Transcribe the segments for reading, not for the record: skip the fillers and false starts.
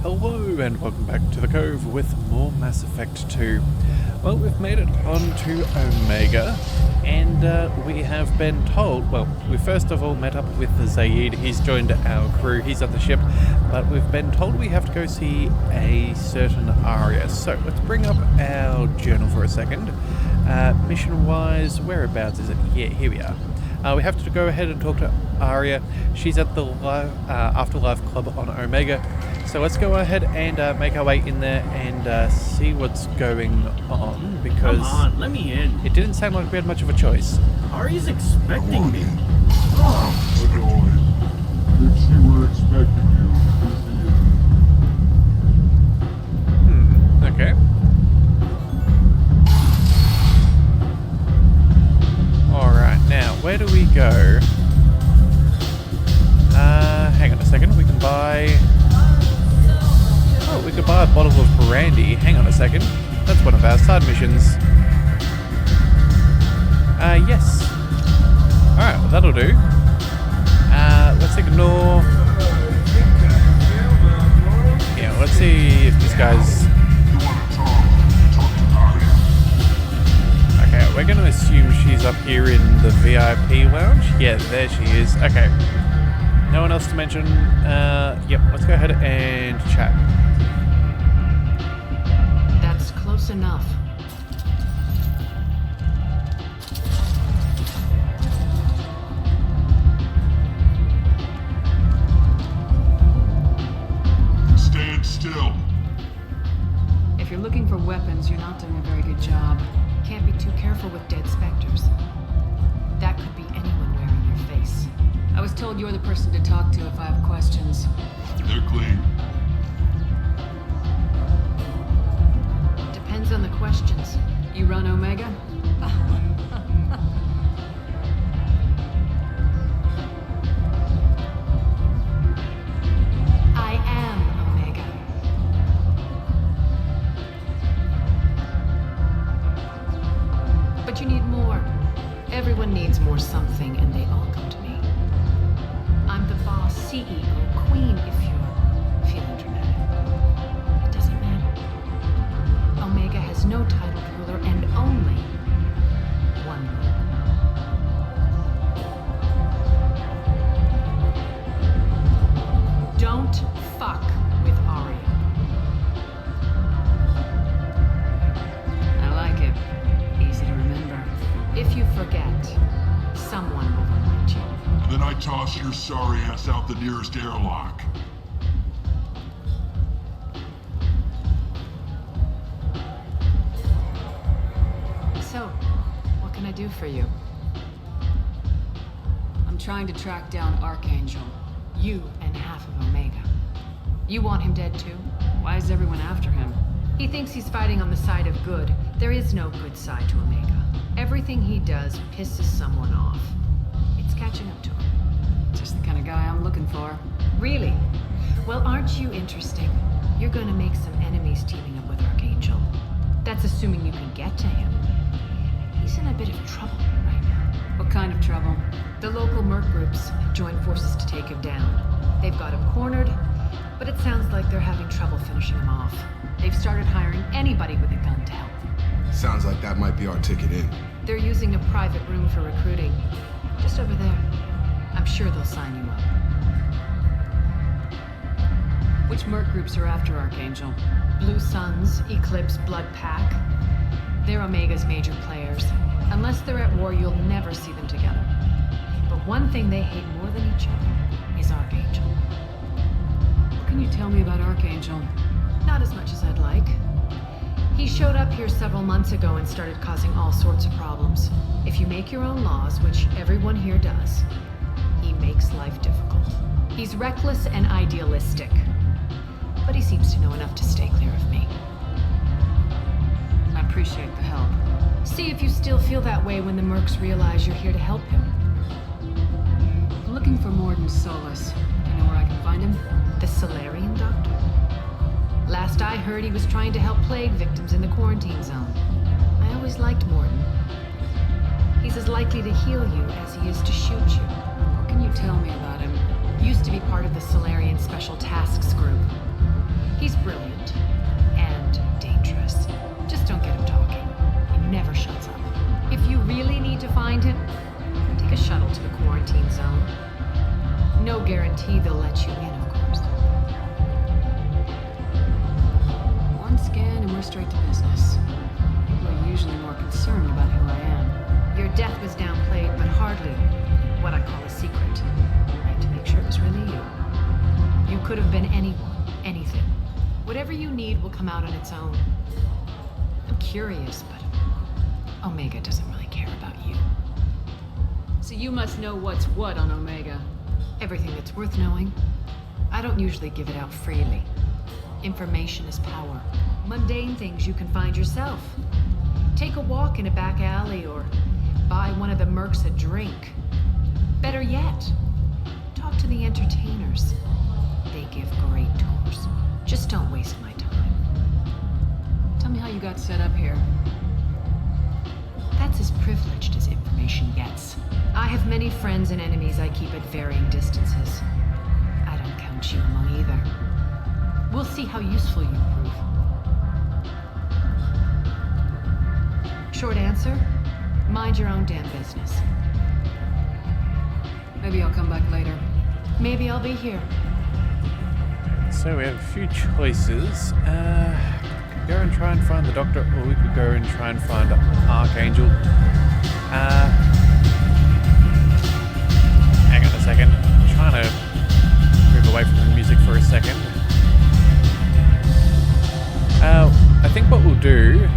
Hello and welcome back to the Cove with more Mass Effect 2. Well, we've made it onto Omega, and we have been told, well, we first of all met up with Zaid. He's joined our crew, he's on the ship, but we've been told we have to go see a certain Aria. So let's bring up our journal for a second. Mission-wise, whereabouts is it? Yeah, here we are. We have to go ahead and talk to Aria. She's at the Afterlife Club on Omega. So let's go ahead and make our way in there and see what's going on, because... Come on, let me in. It didn't sound like we had much of a choice. Ari's expecting me. If she were expecting you, Okay. Alright, now, where do we go? Hang on a second, we can buy... Oh, we could buy a bottle of brandy. Hang on a second. That's one of our side missions. Yes. Alright, well that'll do. Let's ignore... Yeah, let's see if this guy's... Okay, we're going to assume she's up here in the VIP lounge. Yeah, there she is. Okay. No one else to mention. Yep, let's go ahead and chat. That's close enough. stand still. If you're looking for weapons, you're not doing a very good job. Can't be too careful with dead specters. That could be anyone wearing your face. I was told you're the person to talk to if I have questions. They're clean. Depends on the questions. You run Omega? I am Omega. But you need more. Everyone needs more something, and they all come to me. I'm the boss, CEO, queen, if you're feeling dramatic. It doesn't matter. Omega has no titled ruler and only one ruler. Don't fuck with Aria. I like it. Easy to remember. If you forget, someone will remind you. And then I toss your sorry ass out the nearest airlock. So, what can I do for you? I'm trying to track down Archangel. You and half of Omega. You want him dead too? Why is everyone after him? He thinks he's fighting on the side of good. There is no good side to Omega. Everything he does pisses someone off. It's catching up to him. Just the kind of guy I'm looking for. Really? Well, aren't you interesting? You're gonna make some enemies teaming up with Archangel. That's assuming you can get to him. He's in a bit of trouble right now. What kind of trouble? The local merc groups have joined forces to take him down. They've got him cornered, but it sounds like they're having trouble finishing him off. They've started hiring anybody with a gun to help them. Sounds like that might be our ticket in. They're using a private room for recruiting. Just over there. I'm sure they'll sign you up. Which merc groups are after Archangel? Blue Suns, Eclipse, Blood Pack. They're Omega's major players. Unless they're at war, you'll never see them together. But one thing they hate more than each other is Archangel. What can you tell me about Archangel? Not as much as I'd like. He showed up here several months ago and started causing all sorts of problems. If you make your own laws, which everyone here does, he makes life difficult. He's reckless and idealistic. But he seems to know enough to stay clear of me. I appreciate the help. See if you still feel that way when the mercs realize you're here to help him. I'm looking for Morden Solus. Do you know where I can find him? The Solarian Doctor? Last I heard, he was trying to help plague victims in the quarantine zone. I always liked Morden. He's as likely to heal you as he is to shoot you. What can you tell me about him? Used to be part of the Solarian Special Tasks Group. straight to business. People are usually more concerned about who I am. Your death was downplayed, but hardly what I call a secret. I had to make sure it was really you. You could have been anyone, anything. Whatever you need will come out on its own. I'm curious, but Omega doesn't really care about you. So you must know what's what on Omega. Everything that's worth knowing. I don't usually give it out freely. Information is power. Mundane things you can find yourself. Take a walk in a back alley or buy one of the mercs a drink. Better yet, talk to the entertainers. They give great tours. Just don't waste my time. Tell me how you got set up here. That's as privileged as information gets. I have many friends and enemies I keep at varying distances. I don't count you among either. We'll see how useful you prove. Short answer, mind your own damn business. Maybe I'll come back later. Maybe I'll be here. So we have a few choices. Go and try and find the Doctor, or we could go and try and find Archangel. Hang on a second. I'm trying to move away from the music for a second. I think what we'll do,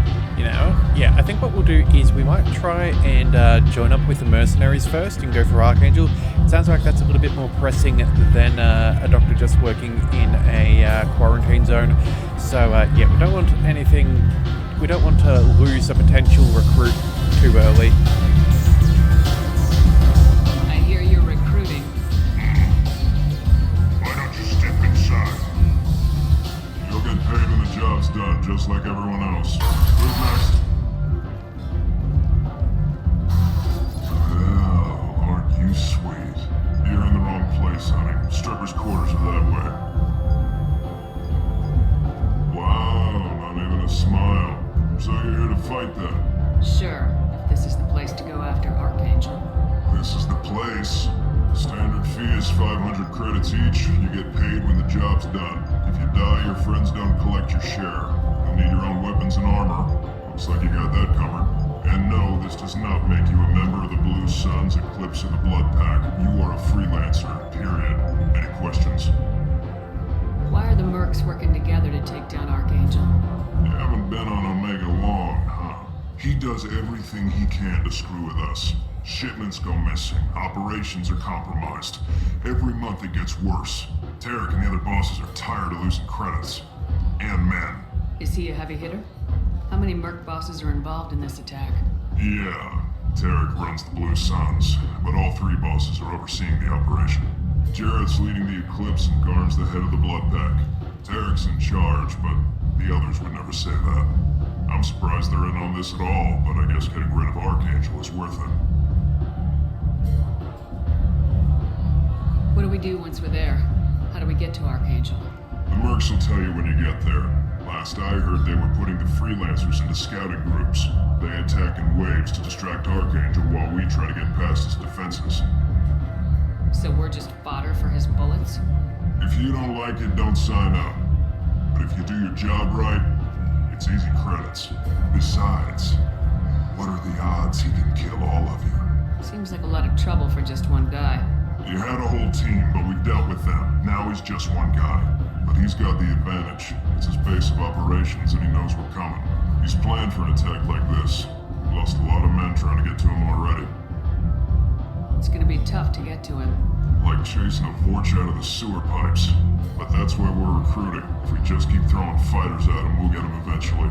I think what we'll do is we might try and join up with the Mercenaries first and go for Archangel. It sounds like that's a little bit more pressing than a Doctor just working in a quarantine zone. So we don't want we don't want to lose a potential recruit too early. I hear you're recruiting. Why don't you step inside? You'll get paid when the job's done, just like everyone else. Who's next? Well, aren't you sweet? You're in the wrong place, honey. Strippers' quarters are that way. Wow, not even a smile. So you're here to fight then? Sure, if this is the place to go after Archangel. This is the place. Standard fee is 500 credits each. You get paid when the job's done. If you die, your friends don't collect your share. You'll need your own weapons and armor. Looks like you got that covered. And no, this does not make you a member of the Blue Suns, Eclipse, or the Blood Pack. You are a freelancer, period. Any questions? Why are the mercs working together to take down Archangel? You haven't been on Omega long, huh? He does everything he can to screw with us. Shipments go missing. Operations are compromised. Every month it gets worse. Tarek and the other bosses are tired of losing credits. And men. Is he a heavy hitter? How many merc bosses are involved in this attack? Yeah, Tarek runs the Blue Suns, but all three bosses are overseeing the operation. Jarrett's leading the Eclipse and Garn's the head of the Blood Pack. Tarek's in charge, but the others would never say that. I'm surprised they're in on this at all, but I guess getting rid of Archangel is worth it. What do we do once we're there? How do we get to Archangel? The mercs will tell you when you get there. Last I heard, they were putting the freelancers into scouting groups. They attack in waves to distract Archangel while we try to get past his defenses. So we're just fodder for his bullets? If you don't like it, don't sign up. But if you do your job right, it's easy credits. Besides, what are the odds he can kill all of you? Seems like a lot of trouble for just one guy. You had a whole team, but we've dealt with them. Now he's just one guy. But he's got the advantage. It's his base of operations and he knows we're coming. He's planned for an attack like this. We lost a lot of men trying to get to him already. It's gonna be tough to get to him. Like chasing a Vorch out of the sewer pipes. But that's why we're recruiting. If we just keep throwing fighters at him, we'll get him eventually.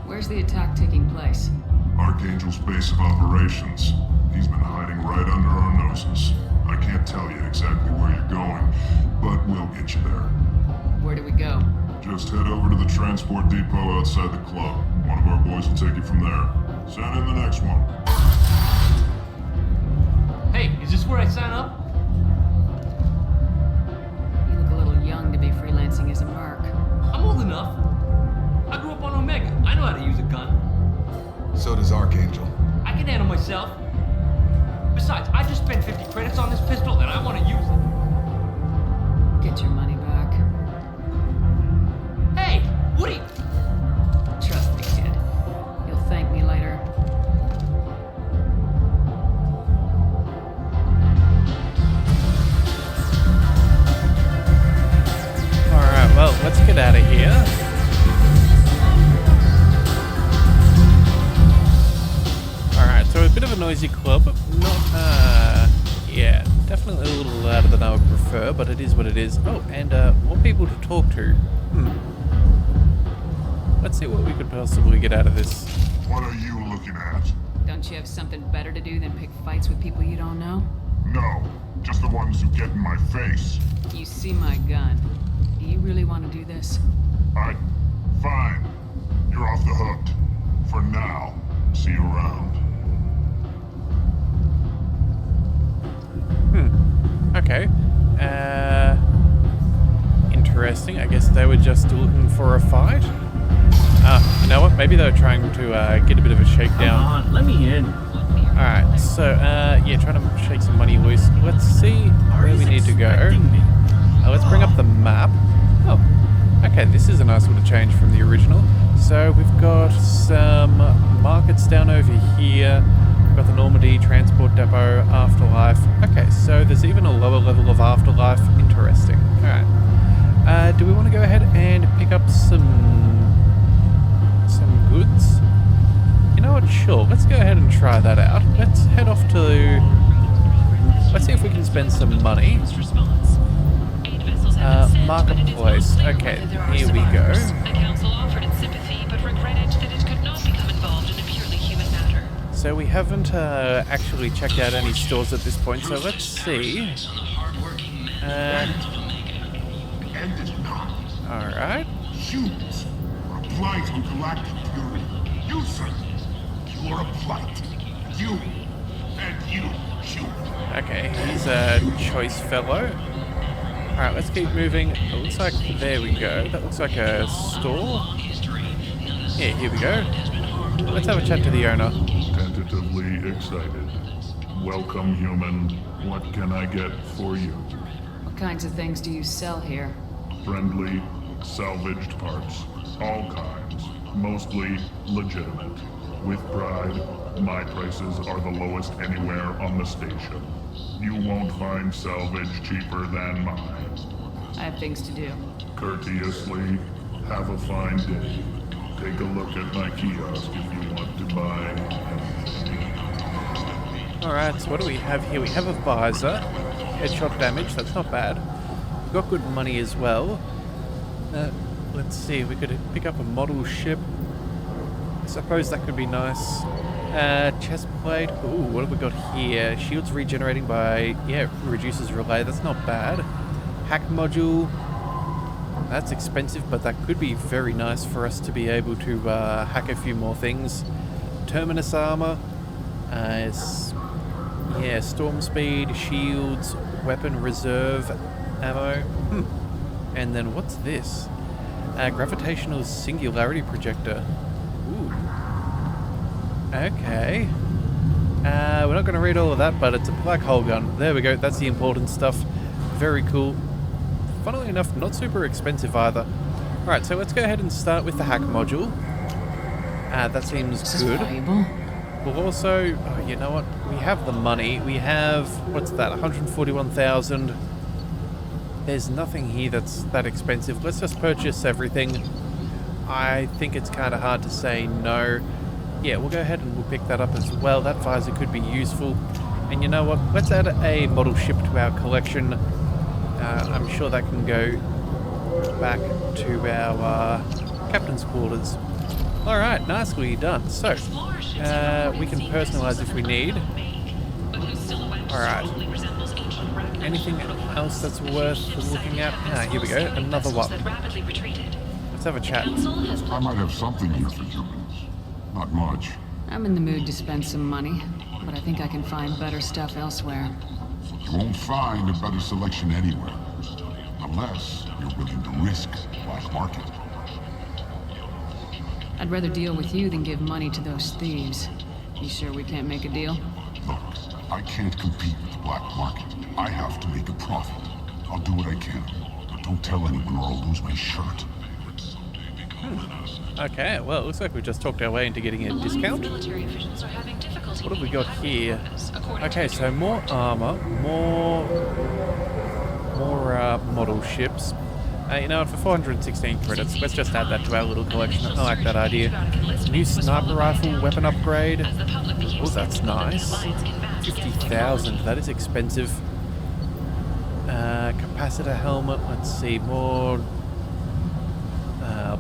Where's the attack taking place? Archangel's base of operations. He's been hiding right under our noses. I can't tell you exactly where you're going, but we'll get you there. Where do we go? Just head over to the transport depot outside the club. One of our boys will take you from there. Send in the next one. Hey, is this where I sign up? You look a little young to be freelancing as a merc. I'm old enough. I grew up on Omega. I know how to use a gun. So does Archangel. I can handle myself. Besides, I just spent 50 credits on this pistol and I want to use it. Get your money back. Hey, Woody, let's get out of here. Alright, so a bit of a noisy club, not, yeah, definitely a little louder than I would prefer, but it is what it is. Oh, and, more people to talk to. Let's see what we could possibly get out of this. What are you looking at? Don't you have something better to do than pick fights with people you don't know? No, just the ones who get in my face. You see my gun. Do you really want to do this? Fine. You're off the hook. For now. See you around. Okay. Interesting. I guess they were just looking for a fight. You know what? Maybe they were trying to get a bit of a shakedown. Come on, let me in. Alright, so, yeah, trying to shake some money loose. Let's see where we need to go. Let's bring up the map. Oh, okay, this is a nice little change from the original. So we've got some markets down over here. We've got the Normandy Transport Depot, Afterlife. Okay, so there's even a lower level of Afterlife. Interesting. Alright. Do we want to go ahead and pick up some goods? You know what? Sure. Let's go ahead and try that out. Let's head off to... Let's see if we can spend some money. Marketplace. Okay, here we go. The council offered its sympathy, but regretted that it could not become involved in a purely human matter. So we haven't actually checked out any stores at this point, so let's see. Alright. Humans are a blight on galactic fury. You, sir. You are a blight. You. And you, human. Okay, he's a choice fellow. Alright, let's keep moving. It looks like, there we go. That looks like a store. Yeah, here we go. Let's have a chat to the owner. Tentatively excited. Welcome, human. What can I get for you? What kinds of things do you sell here? Friendly, salvaged parts. All kinds. Mostly legitimate. With pride, my prices are the lowest anywhere on the station. You won't find salvage cheaper than mine. I have things to do. Courteously, have a fine day. Take a look at my kiosk if you want to buy anything. Alright, so what do we have here? We have a visor. Headshot damage, that's not bad. We've got good money as well. Let's see, we could pick up a model ship. I suppose that could be nice. Chest plate. Ooh, what have we got here? Shields regenerating by... yeah, reduces relay. That's not bad. Hack module. That's expensive, but that could be very nice for us to be able to hack a few more things. Terminus armor. Yeah, storm speed, shields, weapon reserve, ammo. And then what's this? Gravitational singularity projector. Ooh. Okay. We're not going to read all of that, but it's a black hole gun. There we go. That's the important stuff. Very cool. Funnily enough, not super expensive either. Alright, so let's go ahead and start with the hack module. That seems good. Valuable. We'll also... oh, you know what? We have the money. We have... what's that? 141,000. There's nothing here that's that expensive. Let's just purchase everything. I think it's kind of hard to say no. Yeah, we'll go ahead and we'll pick that up as well. That visor could be useful. And you know what? Let's add a model ship to our collection. I'm sure that can go back to our captain's quarters. Alright, nicely done. So, we can personalize if we need. Alright. Anything else that's worth looking at? Ah, here we go. Another one. Let's have a chat. I might have something here for humans. Not much. I'm in the mood to spend some money, but I think I can find better stuff elsewhere. You won't find a better selection anywhere. Unless you're willing to risk the black market. I'd rather deal with you than give money to those thieves. You sure we can't make a deal? Look, I can't compete with the black market. I have to make a profit. I'll do what I can. But don't tell anyone or I'll lose my shirt. Okay, well, it looks like we just talked our way into getting a discount. What have we got here? Okay, so more armor, more model ships. You know what, for 416 credits, let's just add that to our little collection. I like that idea. New sniper rifle weapon upgrade. Oh, that's nice. 50,000, that is expensive. Capacitor helmet, let's see, more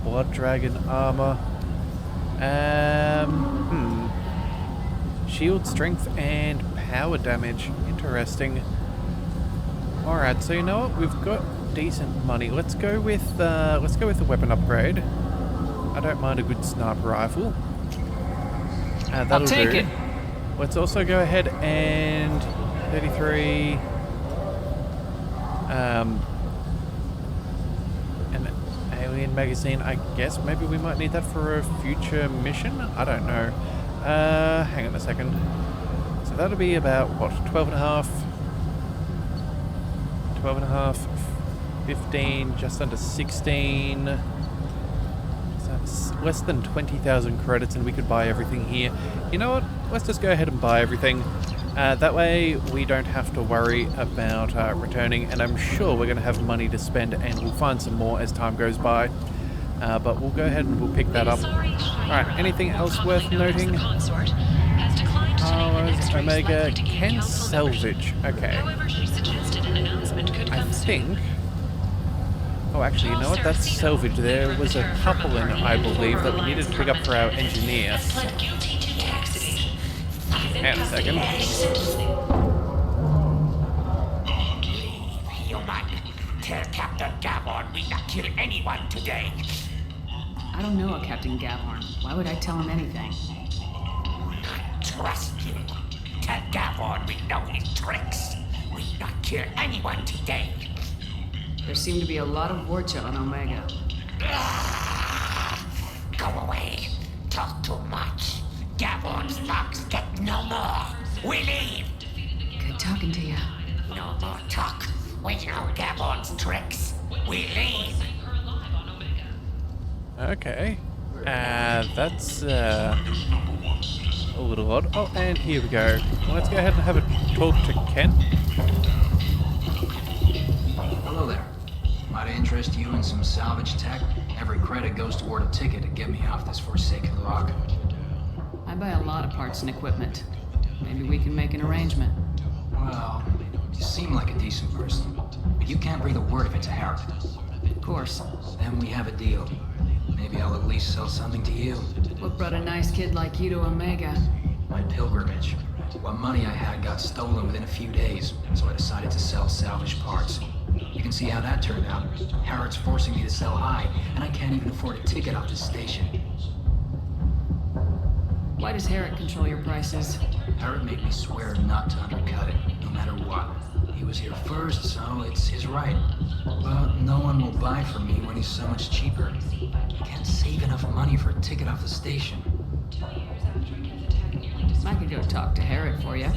Blood Dragon armor. Shield strength and power damage. Interesting. Alright, so you know what? We've got decent money. Let's go with the weapon upgrade. I don't mind a good sniper rifle. That'll I'll take do. it. Let's also go ahead and 33. An alien magazine. I guess maybe we might need that for a future mission. I don't know. Hang on a second. So that'll be about what? 12 and a half. 12 and a half. 15, just under 16. So that's less than 20,000 credits and we could buy everything here. You know what? Let's just go ahead and buy everything. That way we don't have to worry about returning, and I'm sure we're going to have money to spend and we'll find some more as time goes by. But we'll go ahead and we'll pick that up. Alright, anything else worth noting? Omega can salvage. Okay. I think... Oh, actually, you know what? That's salvage. There was a coupling, I believe, that we needed to pick up for our engineer. Hang on a second. Tell Captain Gavon we not kill anyone today. I don't know a Captain Gavhorn. Why would I tell him anything? Trust you. Tell Gavon we know his tricks. We not kill anyone today. There seem to be a lot of Warcha on Omega. Go away. Talk too much. Gavon's fox get no more. We leave. Good talking to you. No more talk. We know Gavon's tricks. We leave. Okay. That's a little odd. Oh, and here we go. Well, let's go ahead and have a talk to Ken. Hello there. Might I interest you in some salvage tech? Every credit goes toward a ticket to get me off this forsaken rock. I buy a lot of parts and equipment. Maybe we can make an arrangement. Well, you seem like a decent person, but you can't breathe a word of it to Harry. Of course. Then we have a deal. Maybe I'll at least sell something to you. What brought a nice kid like you to Omega? My pilgrimage. What money I had got stolen within a few days, so I decided to sell salvage parts. You can see how that turned out. Harrod's forcing me to sell high, and I can't even afford a ticket off the station. Why does Herrick control your prices? Harrod made me swear not to undercut it, no matter what. He was here first, so it's his right. But no one will buy from me when he's so much cheaper. I can't save enough money for a ticket off the station. I could go talk to Herrick for you.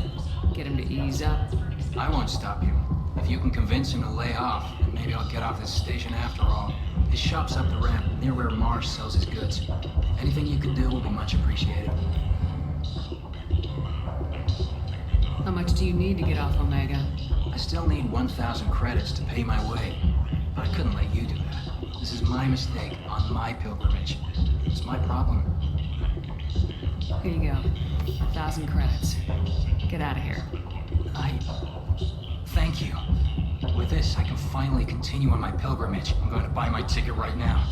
Get him to ease up. I won't stop you. If you can convince him to lay off, then maybe I'll get off this station after all. His shop's up the ramp, near where Marsh sells his goods. Anything you can do will be much appreciated. How much do you need to get off Omega? I still need 1,000 credits to pay my way. But I couldn't let you do that. This is my mistake on my pilgrimage. It's my problem. Here you go. 1,000 credits. Get out of here. Thank you. With this, I can finally continue on my pilgrimage. I'm going to buy my ticket right now.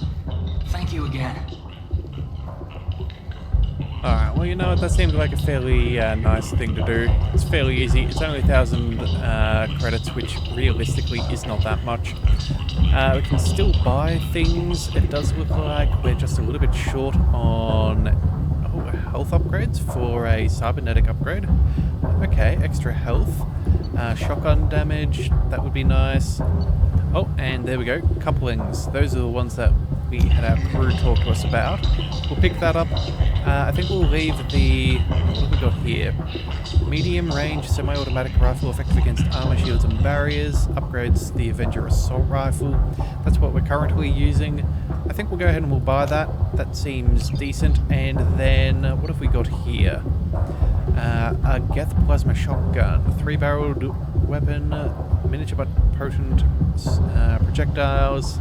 Thank you again. Alright, well, you know what? That seems like a fairly nice thing to do. It's fairly easy. It's only 1,000 credits, which realistically is not that much. We can still buy things. It does look like we're just a little bit short on health upgrades for a cybernetic upgrade. Okay, extra health. Shotgun damage, that would be nice. Oh, and there we go, couplings. Those are the ones that we had our crew talk to us about. We'll pick that up. I think we'll leave the... what have we got here? Medium range semi-automatic rifle effective against armor, shields and barriers. Upgrades the Avenger assault rifle. That's what we're currently using. I think we'll go ahead and we'll buy that. That seems decent. And then, what have we got here? A Geth plasma shotgun, 3-barreled weapon, miniature but potent projectiles.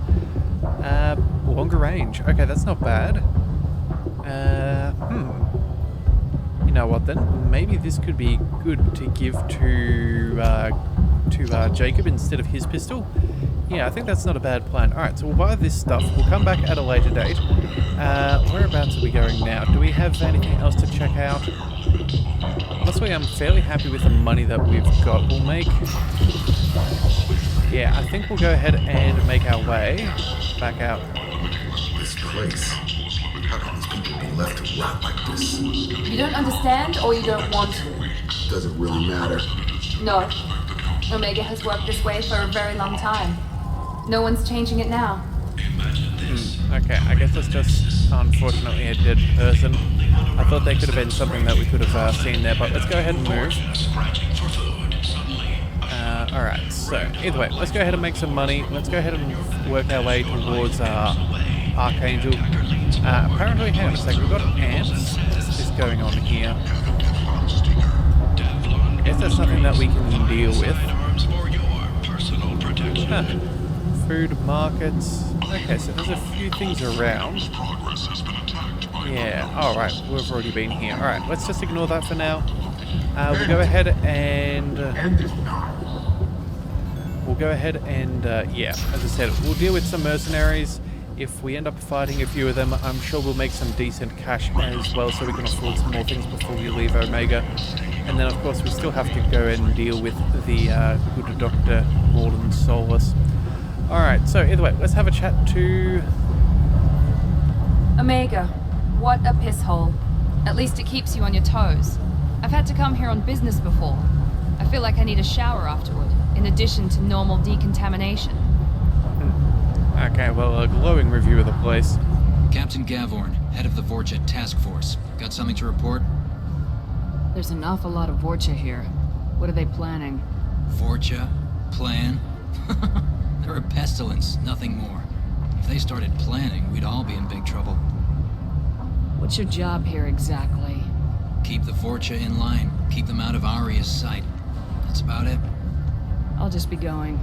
Longer range. Okay, that's not bad. You know what then? Maybe this could be good to give to Jacob instead of his pistol. Yeah, I think that's not a bad plan. Alright, so we'll buy this stuff. We'll come back at a later date. Whereabouts are we going now? Do we have anything else to check out? Honestly, I'm fairly happy with the money that we've got. We'll make... Yeah, I think we'll go ahead and make our way back out. This place. How can these people be left to rot like this? You don't understand or you don't want to? Doesn't really matter. No. Omega has worked this way for a very long time. No one's changing it now. Okay, I guess that's just unfortunately a dead person. I thought they could have been something that we could have seen there, but let's go ahead and move. Alright, so either way, let's go ahead and make some money. Let's go ahead and work our way towards Archangel. Apparently, hang on a second, we've got ants. What's this going on here? I guess that's something that we can deal with. Huh. Food markets. Okay, so there's a few things around. Yeah, alright, we've already been here. Alright, let's just ignore that for now. We'll go ahead and... yeah, as I said, we'll deal with some mercenaries. If we end up fighting a few of them, I'm sure we'll make some decent cash as well, so we can afford some more things before we leave Omega. And then, of course, we still have to go and deal with the good Dr. Morden Solus. Alright, so either way, let's have a chat to... Omega, what a piss hole. At least it keeps you on your toes. I've had to come here on business before. I feel like I need a shower afterward, in addition to normal decontamination. Okay, well, a glowing review of the place. Captain Gavorn, head of the Vorcha Task Force. Got something to report? There's an awful lot of Vorcha here. What are they planning? Vorcha? Plan? They're a pestilence, nothing more. If they started planning, we'd all be in big trouble. What's your job here exactly? Keep the Vorcha in line. Keep them out of Aria's sight. That's about it. I'll just be going.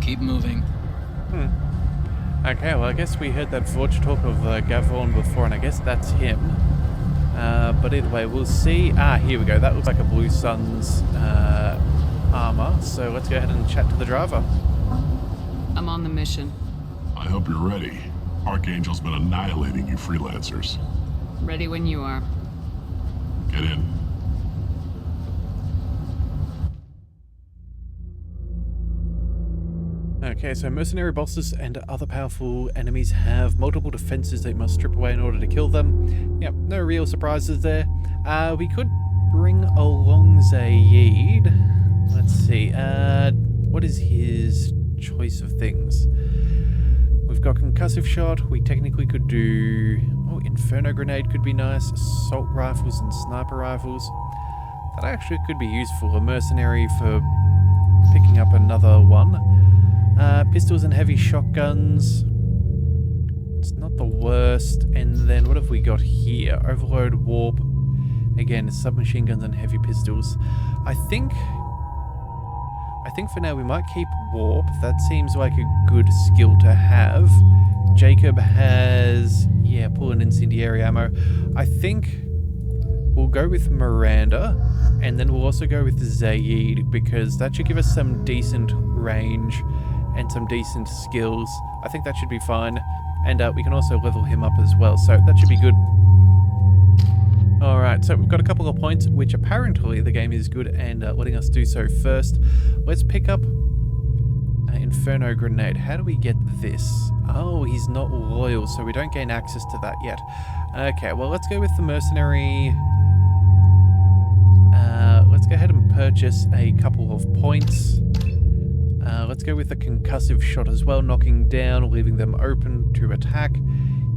Keep moving. Okay, well, I guess we heard that Vorcha talk of Gavorn before, and I guess that's him. But either way, we'll see. Ah, here we go. That looks like a Blue Sun's armor. So let's go ahead and chat to the driver. I'm on the mission. I hope you're ready. Archangel's been annihilating you freelancers. Ready when you are. Get in. Okay, so mercenary bosses and other powerful enemies have multiple defenses they must strip away in order to kill them. Yep, no real surprises there. We could bring along Zaid. Let's see, what is his choice of things? We've got concussive shot, we technically could do... Oh, inferno grenade could be nice, assault rifles and sniper rifles. That actually could be useful, a mercenary for picking up another one. Pistols and heavy shotguns. It's not the worst. And then what have we got here? Overload, warp. Again, submachine guns and heavy pistols. I think for now we might keep warp. That seems like a good skill to have. Jacob has, yeah, pull an incendiary ammo. I think we'll go with Miranda, and then we'll also go with Zaid, because that should give us some decent range and some decent skills. I think that should be fine. And we can also level him up as well, so that should be good. Alright, so we've got a couple of points, which apparently the game is good and letting us do so first. Let's pick up Inferno Grenade. How do we get this? Oh, he's not loyal, so we don't gain access to that yet. Okay, well, let's go with the Mercenary. Let's go ahead and purchase a couple of points. Let's go with the concussive shot as well, knocking down, leaving them open to attack.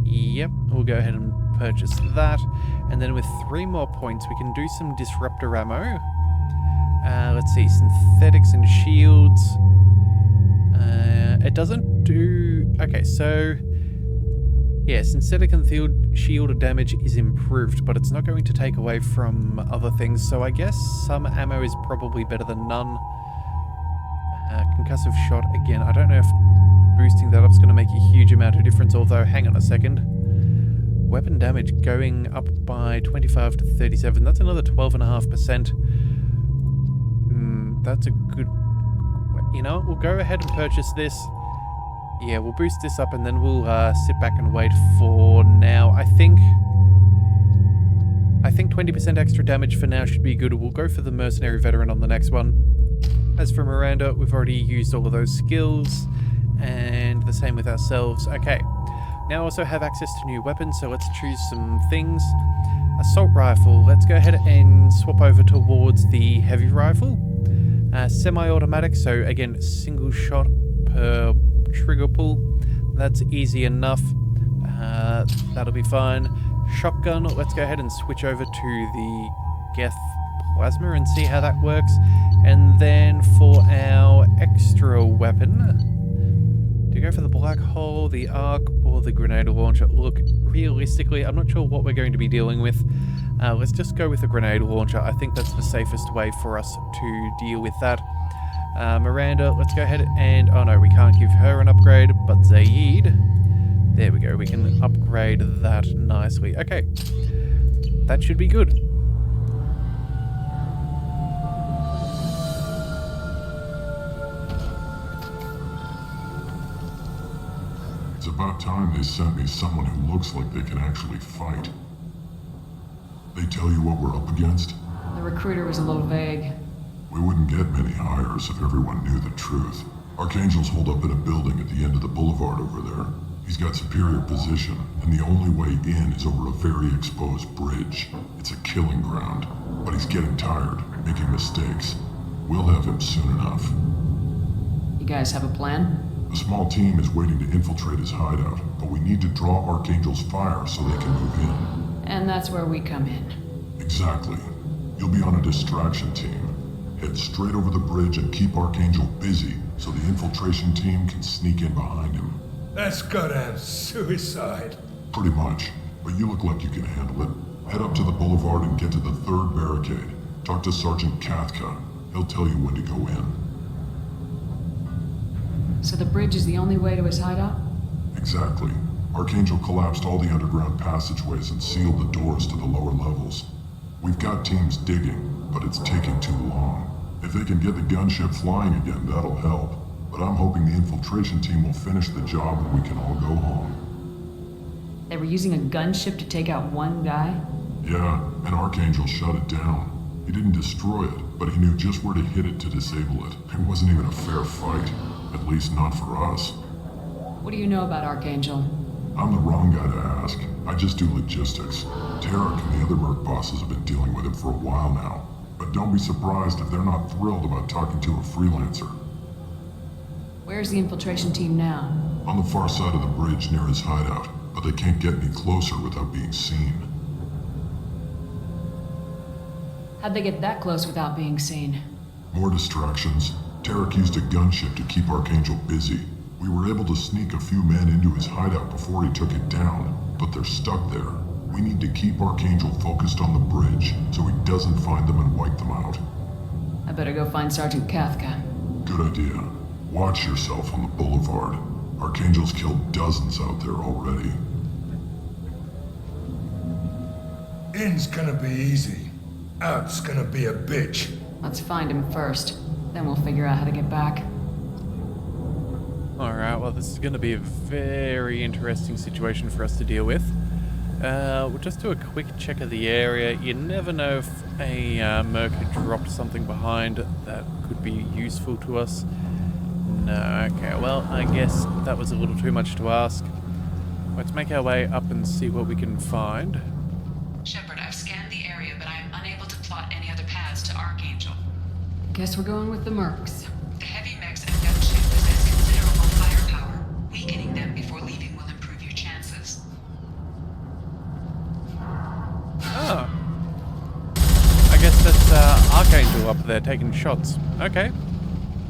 Yep, we'll go ahead and purchase that. And then with 3 more points, we can do some disruptor ammo. Let's see, synthetics and shields. It doesn't do... Okay, so... Yeah, synthetic and shield damage is improved, but it's not going to take away from other things, so I guess some ammo is probably better than none. Concussive shot again. I don't know if boosting that up is going to make a huge amount of difference, although hang on a second. Weapon damage going up by 25 to 37. That's another 12.5%. That's a good... You know what? We'll go ahead and purchase this. Yeah, we'll boost this up and then we'll sit back and wait for now. I think 20% extra damage for now should be good. We'll go for the Mercenary Veteran on the next one. As for Miranda, we've already used all of those skills, and the same with ourselves. Okay, now also have access to new weapons, so let's choose some things. Assault rifle, let's go ahead and swap over towards the heavy rifle. Semi-automatic, so again, single shot per trigger pull. That's easy enough. That'll be fine. Shotgun, let's go ahead and switch over to the Geth Plasma and see how that works. And then for our extra weapon, do you go for the black hole, the arc, or the grenade launcher? Look, realistically, I'm not sure what we're going to be dealing with. Let's just go with the grenade launcher. I think that's the safest way for us to deal with that. Miranda, let's go ahead and... Oh no, we can't give her an upgrade, but Zaid... There we go, we can upgrade that nicely. Okay, that should be good. It's about time they sent me someone who looks like they can actually fight. They tell you what we're up against? The recruiter was a little vague. We wouldn't get many hires if everyone knew the truth. Archangel's holed up in a building at the end of the boulevard over there. He's got superior position, and the only way in is over a very exposed bridge. It's a killing ground, but he's getting tired, making mistakes. We'll have him soon enough. You guys have a plan? A small team is waiting to infiltrate his hideout, but we need to draw Archangel's fire so they can move in. And that's where we come in. Exactly. You'll be on a distraction team. Head straight over the bridge and keep Archangel busy so the infiltration team can sneak in behind him. That's goddamn suicide. Pretty much, but you look like you can handle it. Head up to the boulevard and get to the third barricade. Talk to Sergeant Kathka. He'll tell you when to go in. So the bridge is the only way to his hideout? Exactly. Archangel collapsed all the underground passageways and sealed the doors to the lower levels. We've got teams digging, but it's taking too long. If they can get the gunship flying again, that'll help. But I'm hoping the infiltration team will finish the job and we can all go home. They were using a gunship to take out one guy? Yeah, and Archangel shut it down. He didn't destroy it, but he knew just where to hit it to disable it. It wasn't even a fair fight. At least not for us. What do you know about Archangel? I'm the wrong guy to ask. I just do logistics. Tarek and the other Merc bosses have been dealing with him for a while now. But don't be surprised if they're not thrilled about talking to a freelancer. Where's the infiltration team now? On the far side of the bridge near his hideout, but they can't get any closer without being seen. How'd they get that close without being seen? More distractions. Tarek used a gunship to keep Archangel busy. We were able to sneak a few men into his hideout before he took it down, but they're stuck there. We need to keep Archangel focused on the bridge so he doesn't find them and wipe them out. I better go find Sergeant Kathka. Good idea. Watch yourself on the boulevard. Archangel's killed dozens out there already. In's gonna be easy. Out's gonna be a bitch. Let's find him first. Then we'll figure out how to get back. Alright, well this is going to be a very interesting situation for us to deal with. We'll just do a quick check of the area. You never know if a Merc had dropped something behind that could be useful to us. No, okay, well I guess that was a little too much to ask. Let's make our way up and see what we can find. Shepard, I've scanned the area, but I am unable to plot any other paths to Archangel. Guess we're going with the Mercs. The heavy mechs and gunship possess considerable firepower. Weakening them before leaving will improve your chances. Oh. I guess that's Archangel up there taking shots. Okay.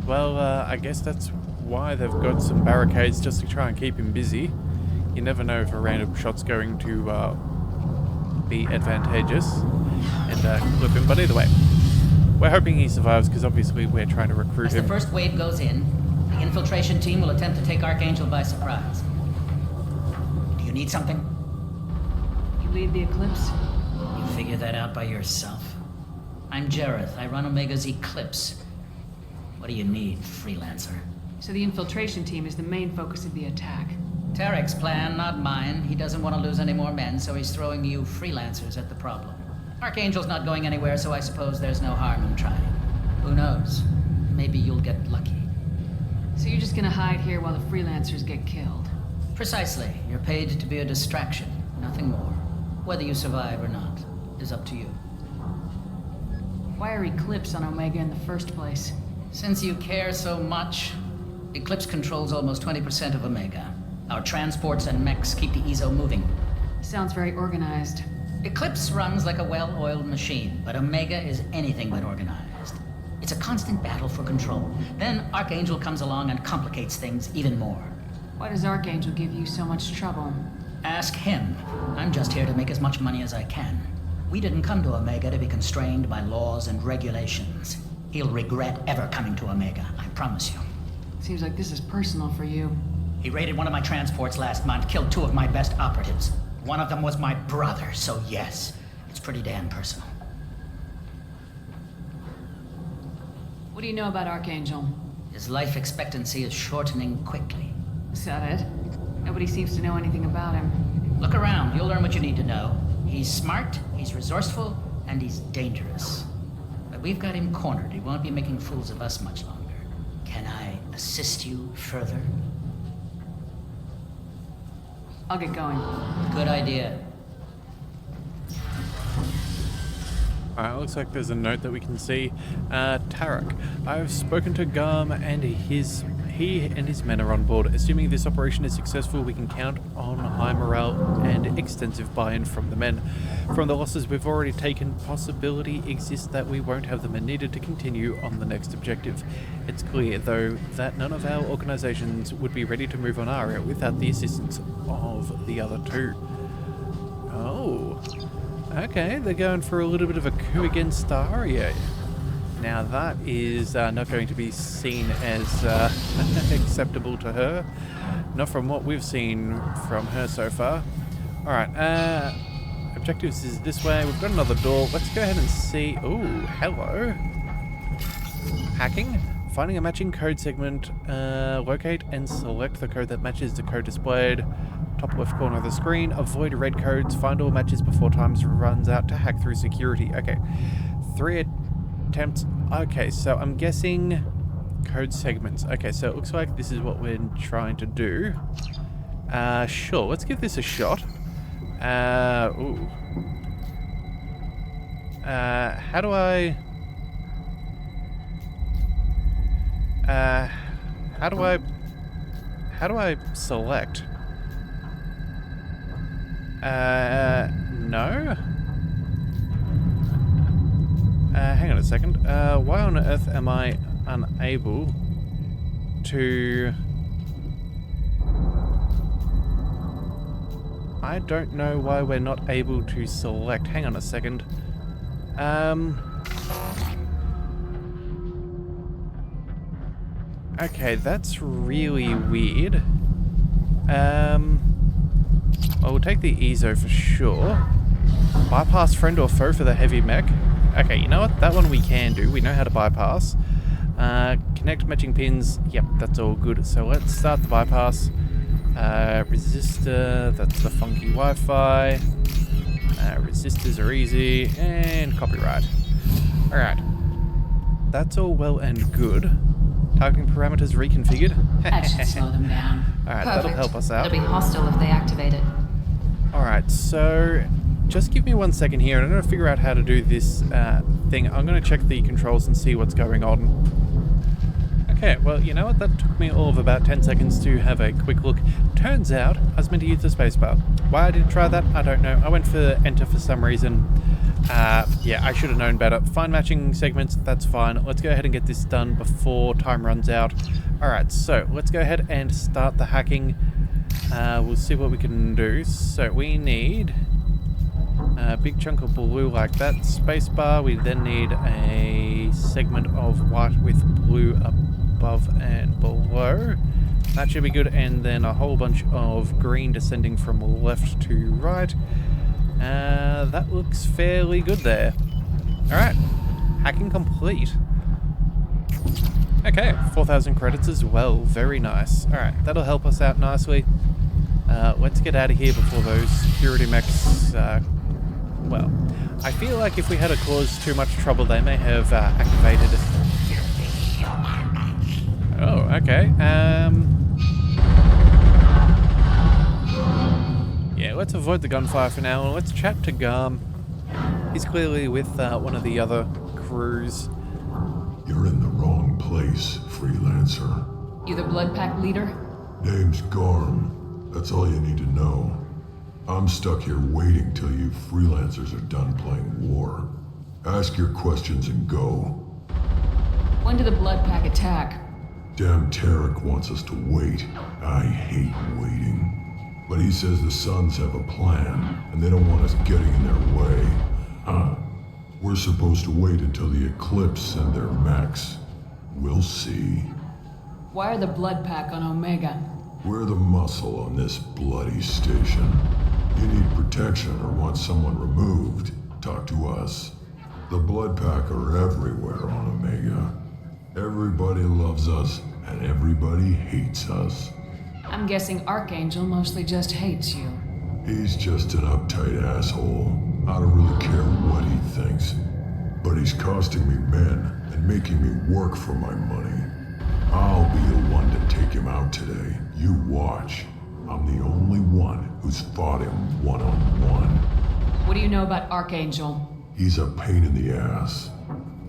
Well, I guess that's why they've got some barricades, just to try and keep him busy. You never know if a random shot's going to be advantageous and clip him, but either way. We're hoping he survives because obviously we're trying to recruit As the him. first wave goes in, the infiltration team will attempt to take Archangel by surprise. Do you need something? You lead the Eclipse? You figure that out by yourself. I'm Jareth. I run Omega's Eclipse. What do you need, freelancer? So the infiltration team is the main focus of the attack. Tarek's plan, not mine. He doesn't want to lose any more men, so he's throwing you freelancers at the problem. Archangel's not going anywhere, so I suppose there's no harm in trying. Who knows? Maybe you'll get lucky. So you're just gonna hide here while the freelancers get killed? Precisely. You're paid to be a distraction, nothing more. Whether you survive or not is up to you. Why are Eclipse on Omega in the first place? Since you care so much, Eclipse controls almost 20% of Omega. Our transports and mechs keep the EZO moving. Sounds very organized. Eclipse runs like a well-oiled machine, but Omega is anything but organized. It's a constant battle for control. Then Archangel comes along and complicates things even more. Why does Archangel give you so much trouble? Ask him. I'm just here to make as much money as I can. We didn't come to Omega to be constrained by laws and regulations. He'll regret ever coming to Omega, I promise you. Seems like this is personal for you. He raided one of my transports last month, killed 2 of my best operatives. One of them was my brother, so yes, it's pretty damn personal. What do you know about Archangel? His life expectancy is shortening quickly. Is that it? Nobody seems to know anything about him. Look around, you'll learn what you need to know. He's smart, he's resourceful, and he's dangerous. But we've got him cornered. He won't be making fools of us much longer. Can I assist you further? I'll get going. Good idea. Alright, looks like there's a note that we can see. Tarek, I've spoken to Garm and he and his men are on board. Assuming this operation is successful, we can count on high morale and extensive buy-in from the men. From the losses we've already taken, possibility exists that we won't have the men needed to continue on the next objective. It's clear, though, that none of our organizations would be ready to move on Aria without the assistance of the other 2. Oh, okay, they're going for a little bit of a coup against Aria. Now that is not going to be seen as acceptable to her. Not from what we've seen from her so far. Alright, objectives is this way. We've got another door. Let's go ahead and see. Ooh, hello. Hacking. Finding a matching code segment. Locate and select the code that matches the code displayed. Top left corner of the screen. Avoid red codes. Find all matches before time runs out to hack through security. Okay. 3 attempts. Okay, so I'm guessing code segments. Okay, so it looks like this is what we're trying to do. Sure, let's give this a shot. Ooh. How do I... How do I select? No? Hang on a second. Why on earth am I unable to... I don't know why we're not able to select. Hang on a second. Okay, that's really weird. We'll take the EZO for sure. Bypass friend or foe for the heavy mech. Okay, you know what? That one we can do. We know how to bypass. Connect matching pins. Yep, that's all good. So let's start the bypass. Resistor. That's the funky Wi-Fi. Resistors are easy. And copyright. Alright. That's all well and good. Targeting parameters reconfigured. That should slow them down. Alright, that'll help us out. They'll be hostile if they activate it. Alright, so just give me 1 second here and I'm going to figure out how to do this thing. I'm going to check the controls and see what's going on. Okay, well, you know what? That took me all of about 10 seconds to have a quick look. Turns out I was meant to use the spacebar. Why I didn't try that, I don't know. I went for enter for some reason. Yeah, I should have known better. Find matching segments, that's fine. Let's go ahead and get this done before time runs out. Alright, so let's go ahead and start the hacking. We'll see what we can do. So we need a big chunk of blue like that. Spacebar, we then need a a segment of white with blue above and below. That should be good, and then a whole bunch of green descending from left to right. That looks fairly good there. Alright, hacking complete. Okay, 4,000 credits as well, very nice. Alright, that'll help us out nicely. Let's get out of here before those security mechs, well, I feel like if we had caused too much trouble, they may have activated it. Oh, okay. Yeah, let's avoid the gunfire for now, and let's chat to Garm. He's clearly with one of the other crews. You're in the wrong place, freelancer. You the Blood Pack leader? Name's Garm. That's all you need to know. I'm stuck here waiting till you freelancers are done playing war. Ask your questions and go. When did the Blood Pack attack? Damn Tarek wants us to wait. I hate waiting. But he says the Suns have a plan, and they don't want us getting in their way. We're supposed to wait until the Eclipse and their mechs. We'll see. Why are the Blood Pack on Omega? We're the muscle on this bloody station. You need protection or want someone removed, talk to us. The Blood Pack are everywhere on Omega. Everybody loves us, and everybody hates us. I'm guessing Archangel mostly just hates you. He's just an uptight asshole. I don't really care what he thinks. But he's costing me men and making me work for my money. I'll be the one to take him out today. You watch. I'm the only one who's fought him one-on-one. What do you know about Archangel? He's a pain in the ass.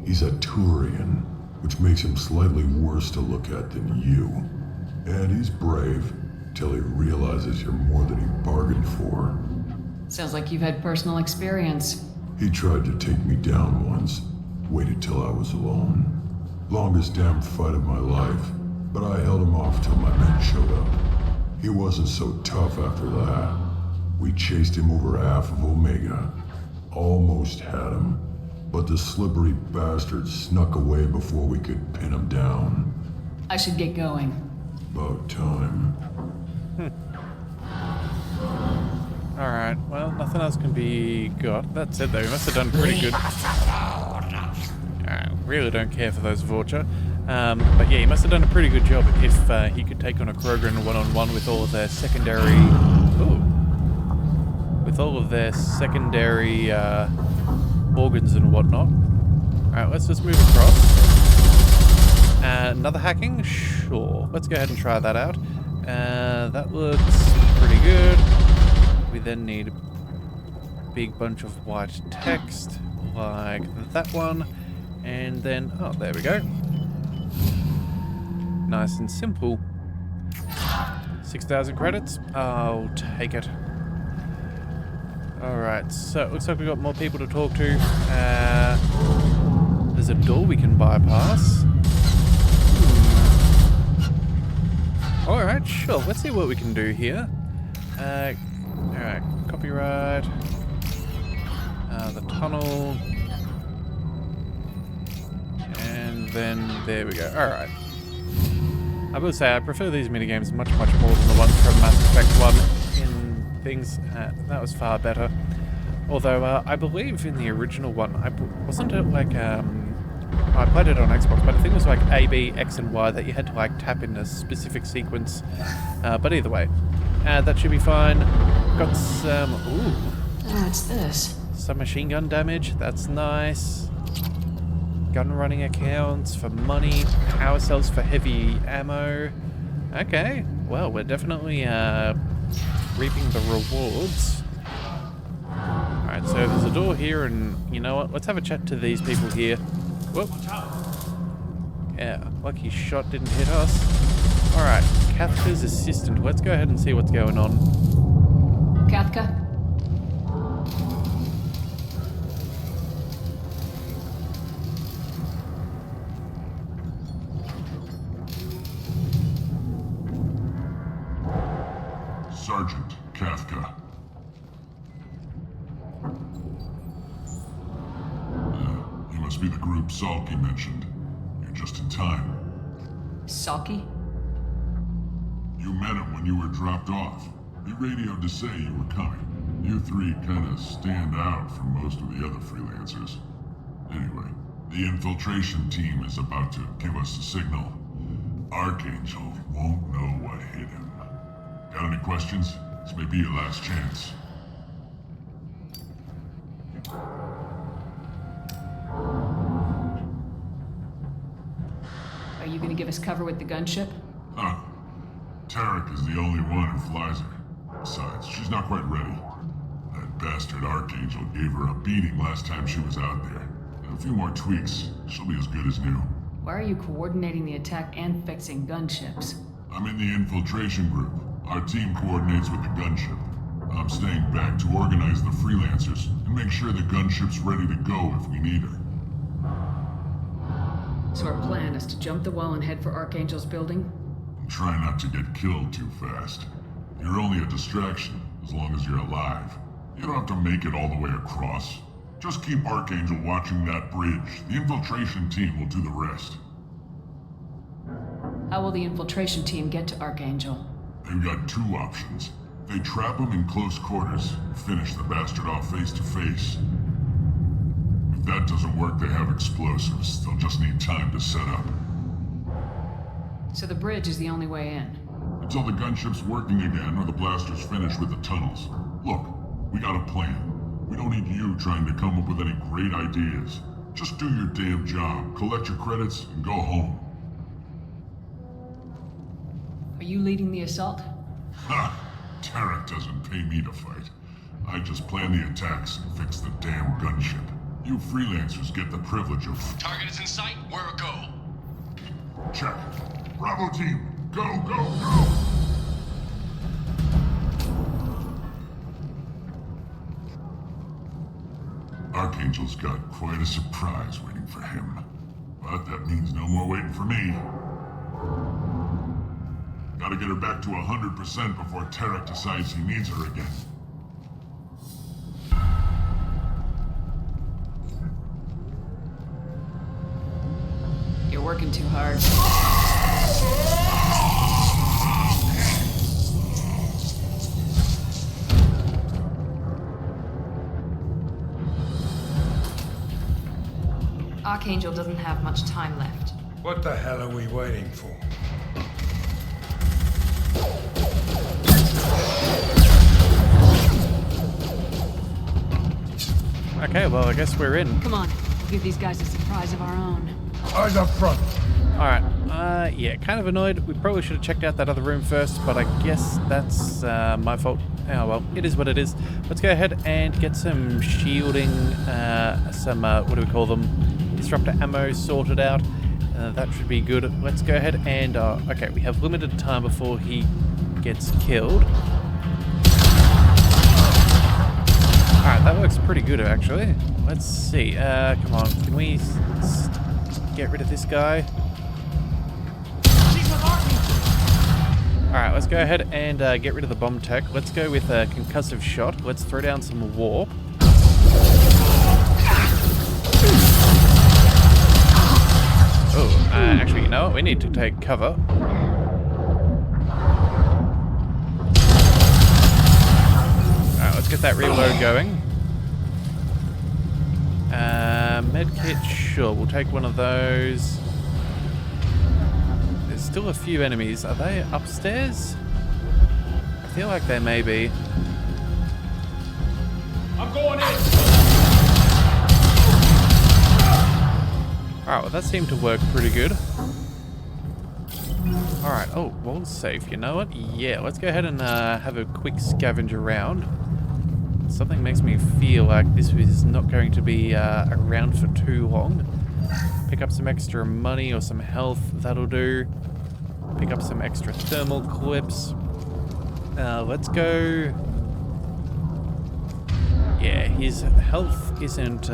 He's a Turian, which makes him slightly worse to look at than you. And he's brave, till he realizes you're more than he bargained for. Sounds like you've had personal experience. He tried to take me down once, waited till I was alone. Longest damn fight of my life, but I held him off till my men showed up. He wasn't so tough after that. We chased him over half of Omega. Almost had him, but the slippery bastard snuck away before we could pin him down. I should get going. About time. Alright, well, nothing else can be got. That said, though, he must have done pretty good. I really don't care for those Vorcha. But yeah, he must have done a pretty good job if he could take on a Krogan one-on-one with all of their secondary... Ooh. With all of their secondary organs and whatnot. Alright, let's just move across. Another hacking? Sure. Let's go ahead and try that out. That looks pretty good. We then need a big bunch of white text, like that one. And then, oh, there we go. Nice and simple. 6,000 credits. I'll take it. Alright, so it looks like we've got more people to talk to. There's a door we can bypass. Alright, sure. Let's see what we can do here. Alright, copyright. The tunnel. And then there we go. Alright. I will say I prefer these minigames much more than the ones from Mass Effect 1 in things. That was far better. Although I believe in the original one, wasn't it like I played it on Xbox, but I think it was like A, B, X, and Y that you had to like tap in a specific sequence. But either way, that should be fine. Got some. Ooh. What's this? Some machine gun damage. That's nice. Gun running accounts for money. Power cells for heavy ammo. Okay. Well, we're definitely reaping the rewards. Alright, so there's a door here, and you know what? Let's have a chat to these people here. Whoop. Yeah, lucky shot didn't hit us. Alright, Kafka's assistant. Let's go ahead and see what's going on. Kafka? Sergeant Kafka. You Must be the group Salky mentioned. You're just in time. Salky? You met him when you were dropped off. He radioed to say you were coming. You three kinda stand out from most of the other freelancers. Anyway, the infiltration team is about to give us the signal. Archangel won't know what hit him. Got any questions? This may be your last chance. Are you gonna give us cover with the gunship? Huh. Tarek is the only one who flies her. Besides, she's not quite ready. That bastard Archangel gave her a beating last time she was out there. A few more tweaks, she'll be as good as new. Why are you coordinating the attack and fixing gunships? I'm in the infiltration group. Our team coordinates with the gunship. I'm staying back to organize the freelancers and make sure the gunship's ready to go if we need her. So our plan is to jump the wall and head for Archangel's building? Try not to get killed too fast. You're only a distraction as long as you're alive. You don't have to make it all the way across. Just keep Archangel watching that bridge. The infiltration team will do the rest. How will the infiltration team get to Archangel? They've got two options. They trap him in close quarters and finish the bastard off face to face. If that doesn't work, they have explosives. They'll just need time to set up. So the bridge is the only way in? Until the gunship's working again or the blasters finish with the tunnels. Look, we got a plan. We don't need you trying to come up with any great ideas. Just do your damn job, collect your credits, and go home. Are you leading the assault? Ha! Tarek doesn't pay me to fight. I just plan the attacks and fix the damn gunship. You freelancers get the privilege of... Target is in sight. Where a go? Check. Bravo team, go, go, go! Archangel's got quite a surprise waiting for him. But that means no more waiting for me. Gotta get her back to 100% before Tarek decides he needs her again. You're working too hard. Archangel doesn't have much time left. What the hell are we waiting for? Okay, well, I guess we're in. Come on, give these guys a surprise of our own. Eyes up front. Alright, yeah, kind of annoyed. We probably should have checked out that other room first, but I guess that's my fault. Oh well, it is what it is. Let's go ahead and get some shielding, what do we call them? Disruptor ammo sorted out. That should be good. Let's go ahead and, okay, we have limited time before he gets killed. Alright, that works pretty good actually. Let's see, come on, can we get rid of this guy? Alright, let's go ahead and get rid of the bomb tech. Let's go with a concussive shot. Let's throw down some warp. Oh, actually, you know what? We need to take cover. Alright, let's get that reload going. Medkit, sure, we'll take one of those. There's still a few enemies. Are they upstairs? I feel like they may be. I'm going in. Alright, well that seemed to work pretty good. Alright, oh, wall's safe. You know what? Yeah, let's go ahead and have a quick scavenge around. Something makes me feel like this is not going to be around for too long. Pick up some extra money or some health, that'll do. Pick up some extra thermal clips. Let's go... Yeah, his health isn't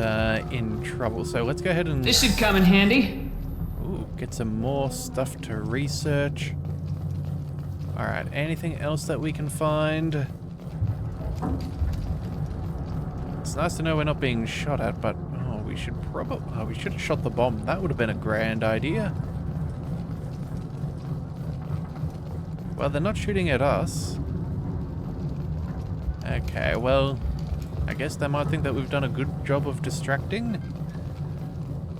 in trouble, so let's go ahead and... This should come in handy. Ooh, get some more stuff to research. Alright, anything else that we can find? It's nice to know we're not being shot at, but... Oh, we we should probably... Oh, we should have shot the bomb. That would have been a grand idea. Well, they're not shooting at us. Okay, well, I guess they might think that we've done a good job of distracting.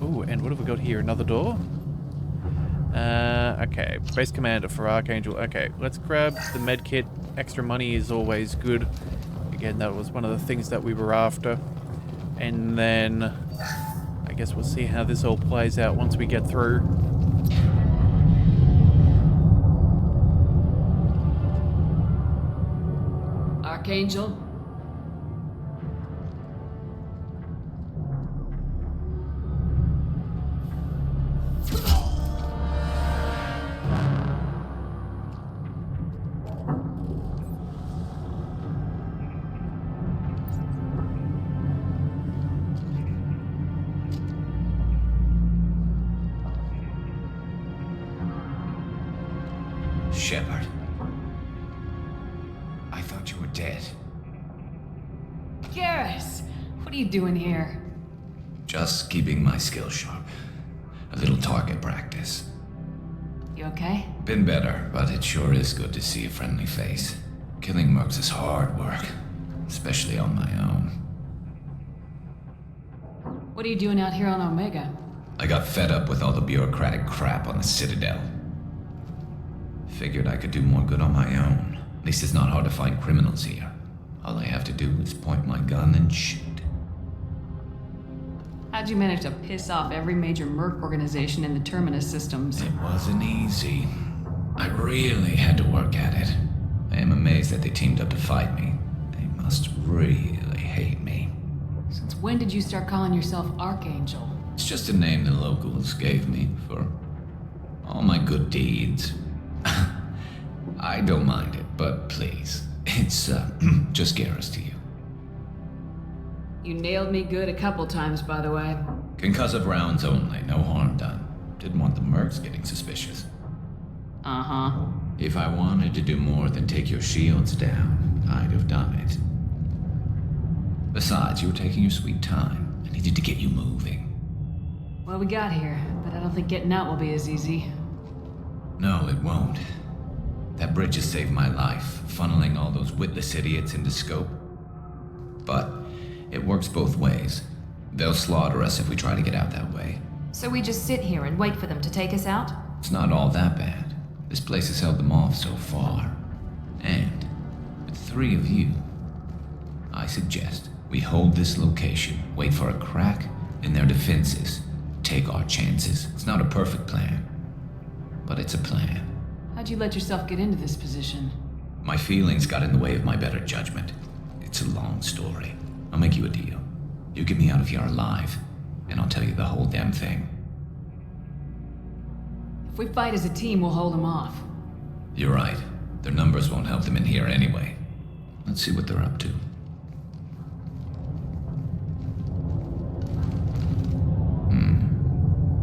Ooh, and what have we got here? Another door? Okay, base commander for Archangel. Okay, let's grab the med kit. Extra money is always good. Again, that was one of the things that we were after. And then I guess we'll see how this all plays out once we get through. Archangel? Shepard. I thought you were dead. Garrus! What are you doing here? Just keeping my skills sharp. A little target practice. You okay? Been better, but it sure is good to see a friendly face. Killing mercs is hard work, especially on my own. What are you doing out here on Omega? I got fed up with all the bureaucratic crap on the Citadel. Figured I could do more good on my own. At least it's not hard to find criminals here. All I have to do is point my gun and shoot. How'd you manage to piss off every major merc organization in the Terminus systems? It wasn't easy. I really had to work at it. I am amazed that they teamed up to fight me. They must really hate me. Since when did you start calling yourself Archangel? It's just a name the locals gave me for all my good deeds. I don't mind it, but please, it's just Garrus to you. You nailed me good a couple times, by the way. Concussive rounds only, no harm done. Didn't want the mercs getting suspicious. Uh-huh. If I wanted to do more than take your shields down, I'd have done it. Besides, you were taking your sweet time. I needed to get you moving. Well, we got here, but I don't think getting out will be as easy. No, it won't. That bridge has saved my life, funneling all those witless idiots into scope. But it works both ways. They'll slaughter us if we try to get out that way. So we just sit here and wait for them to take us out? It's not all that bad. This place has held them off so far. And with 3 of you, I suggest we hold this location, wait for a crack in their defenses, take our chances. It's not a perfect plan, but it's a plan. How'd you let yourself get into this position? My feelings got in the way of my better judgment. It's a long story. I'll make you a deal. You get me out of here alive, and I'll tell you the whole damn thing. If we fight as a team, we'll hold them off. You're right. Their numbers won't help them in here anyway. Let's see what they're up to.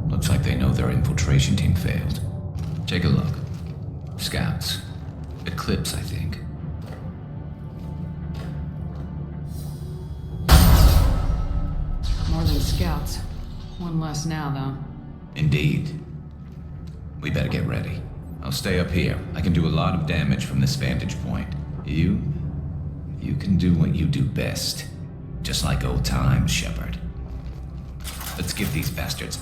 Looks like they know their infiltration team failed. Take a look. Scouts. Eclipse, I think. More than scouts. One less now, though. Indeed. We better get ready. I'll stay up here. I can do a lot of damage from this vantage point. You can do what you do best. Just like old times, Shepard. Let's give these bastards...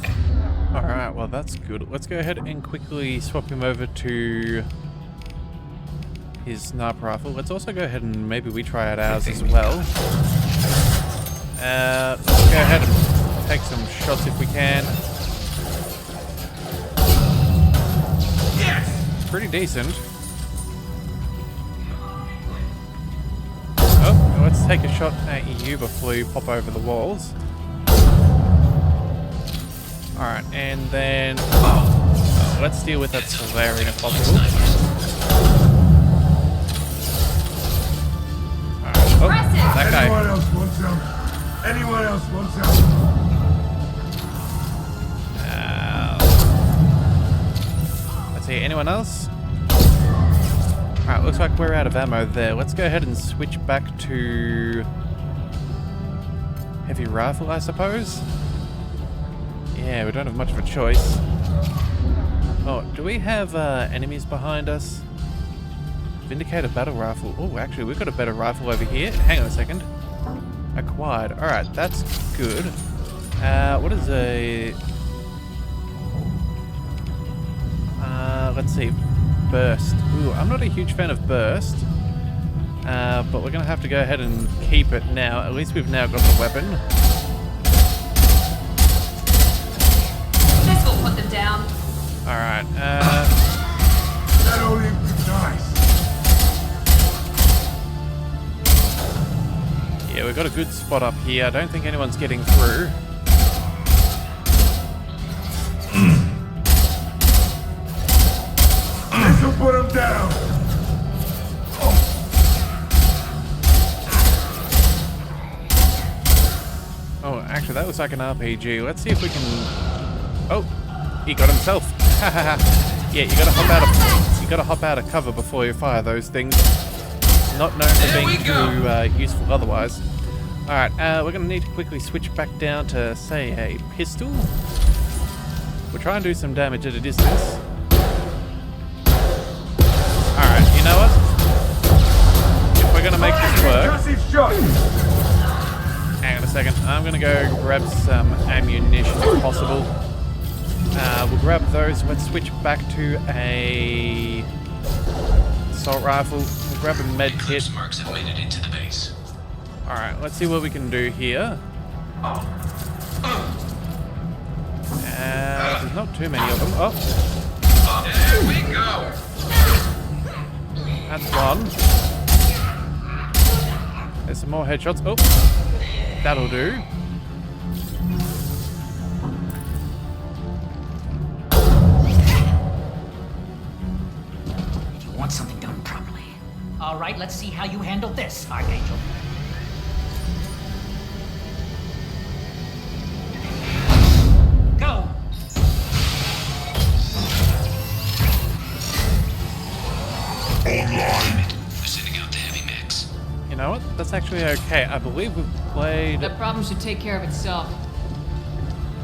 Alright, well that's good. Let's go ahead and quickly swap him over to his sniper rifle. Let's also go ahead and maybe we try out ours as well. Let's go ahead and take some shots if we can. Yes! Pretty decent. Oh, let's take a shot at you before you pop over the walls. Alright, and then let's deal with that Solarian if possible. Alright, oh, that guy. Anyone else wants some? Anyone else wants some? Let's see, anyone else? Alright, looks like we're out of ammo there. Let's go ahead and switch back to heavy rifle, I suppose. Yeah, we don't have much of a choice. Oh, do we have enemies behind us? Vindicator battle rifle. Oh, actually, we've got a better rifle over here. Hang on a second. Acquired. Alright, that's good. What is a... let's see. Burst. Ooh, I'm not a huge fan of burst. But we're going to have to go ahead and keep it now. At least we've now got the weapon. This will put them down. Alright, That only be nice. yeah, we've got a good spot up here. I don't think anyone's getting through. This'll put him down. Oh, actually, that looks like an RPG. Let's see if we can... Oh, he got himself. Yeah, you gotta hop out of cover before you fire those things. Not known for being too useful otherwise. Alright, we're gonna need to quickly switch back down to, say, a pistol. We'll try and do some damage at a distance. Alright, you know what? If we're gonna make this work... Hang on a second, I'm gonna go grab some ammunition if possible. We'll grab those. Let's switch back to a assault rifle. We'll grab a med kit. Marks have made it into the base. Alright, let's see what we can do here. There's not too many of them. Oh! There we go! That's one. There's some more headshots. Oh! That'll do. You want something done properly. All right, let's see how you handle this, Archangel. Go! Online. We're sending out the heavy mix. You know what? That's actually okay. I believe we've played... That problem should take care of itself.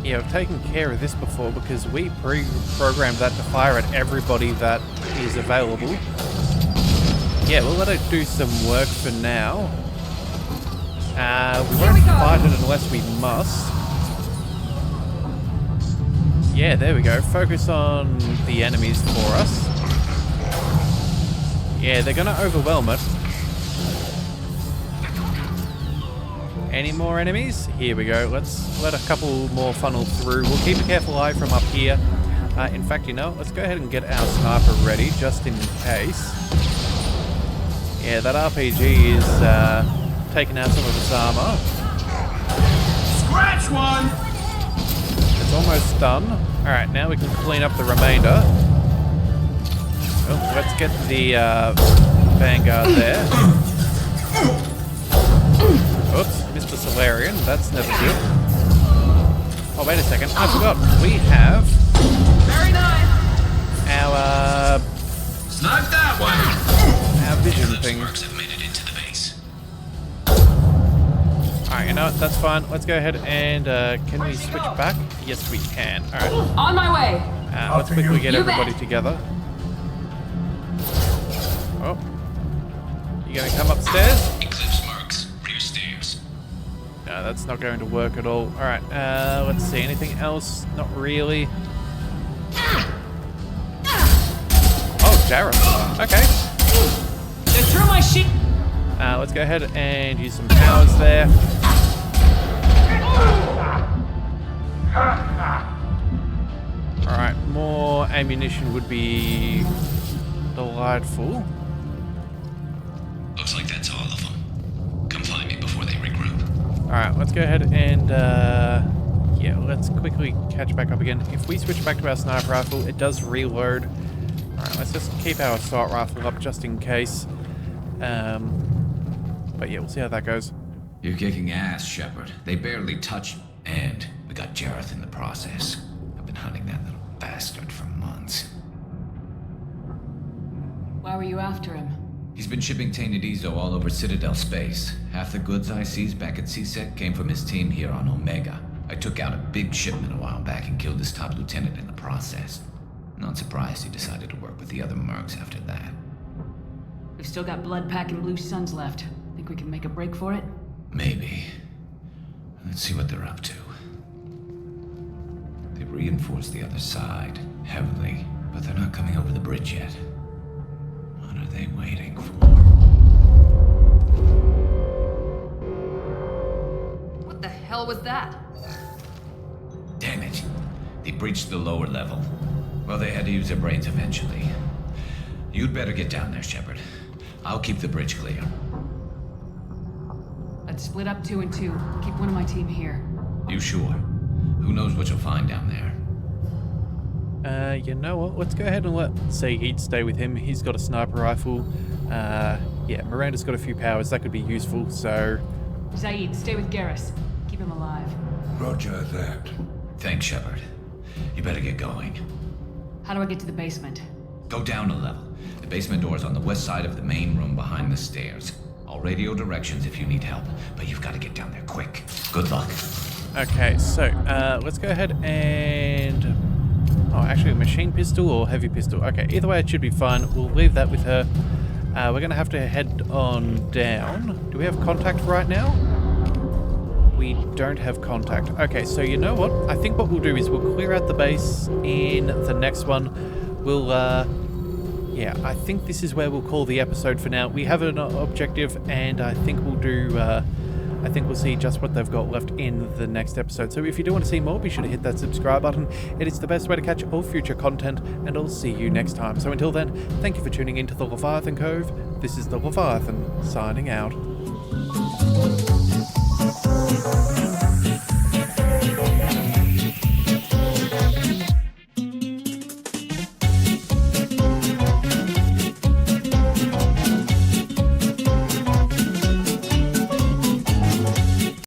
Yeah, we've taken care of this before because we pre-programmed that to fire at everybody that is available. Yeah, we'll let it do some work for now. We won't fight it unless we must. Yeah, there we go. Focus on the enemies for us. Yeah, they're gonna overwhelm it. Any more enemies? Here we go. Let's let a couple more funnel through. We'll keep a careful eye from up here. In fact, you know, let's go ahead and get our sniper ready, just in case. Yeah, that RPG is taking out some of its armor. Scratch one! It's almost done. Alright, now we can clean up the remainder. Oh, let's get the Vanguard there. Oops, Mr. Solarian, that's never good. Oh, wait a second, I forgot. We have... Very nice! Our... Snipe that one! Our vision thing. Marks have made it into the base. Alright, you know what, that's fine. Let's go ahead and, can we switch back? Yes, we can. Alright. On my way. Let's quickly get everybody together. Oh. You gonna come upstairs? Eclipse marks, rear stairs. No, that's not going to work at all. Alright, let's see. Anything else? Not really. Oh, Jarrett. Okay. They threw my shit! Let's go ahead and use some powers there. Alright, more ammunition would be delightful. Looks like that's all of them. Come find me before they regroup. Alright, let's go ahead and, yeah, let's quickly catch back up again. If we switch back to our sniper rifle, it does reload. Alright, let's just keep our assault rifle up just in case. But yeah, we'll see how that goes. You're kicking ass, Shepard. They barely touched... And we got Jareth in the process. I've been hunting that little bastard for months. Why were you after him? He's been shipping tainted Ezo all over Citadel space. Half the goods I seized back at CSEC came from his team here on Omega. I took out a big shipment a while back and killed his top lieutenant in the process. Not surprised he decided to work with the other mercs after that. We've still got Blood Pack and Blue Suns left. Think we can make a break for it? Maybe. Let's see what they're up to. They reinforced the other side, heavily, but they're not coming over the bridge yet. What are they waiting for? What the hell was that? Damn it. They breached the lower level. Well, they had to use their brains eventually. You'd better get down there, Shepard. I'll keep the bridge clear. Let's split up 2 and 2. Keep one of my team here. You sure? Who knows what you'll find down there? You know what? Let's go ahead and let Saeed stay with him. He's got a sniper rifle. Yeah, Miranda's got a few powers. That could be useful, so... Zaid, stay with Garrus. Keep him alive. Roger that. Thanks, Shepard. You better get going. How do I get to the basement? Go down a level. The basement door is on the west side of the main room behind the stairs. I'll radio directions if you need help, but you've got to get down there quick. Good luck. Okay, so, let's go ahead and... Oh, actually a machine pistol or heavy pistol. Okay, either way it should be fine. We'll leave that with her. We're going to have to head on down. Do we have contact right now? We don't have contact. Okay, so you know what? I think what we'll do is we'll clear out the base in the next one. We'll, yeah, I think this is where we'll call the episode for now. We have an objective, and I think we'll do, I think we'll see just what they've got left in the next episode. So if you do want to see more, be sure to hit that subscribe button. It is the best way to catch all future content, and I'll see you next time. So until then, thank you for tuning into the Leviathan Cove. This is the Leviathan, signing out.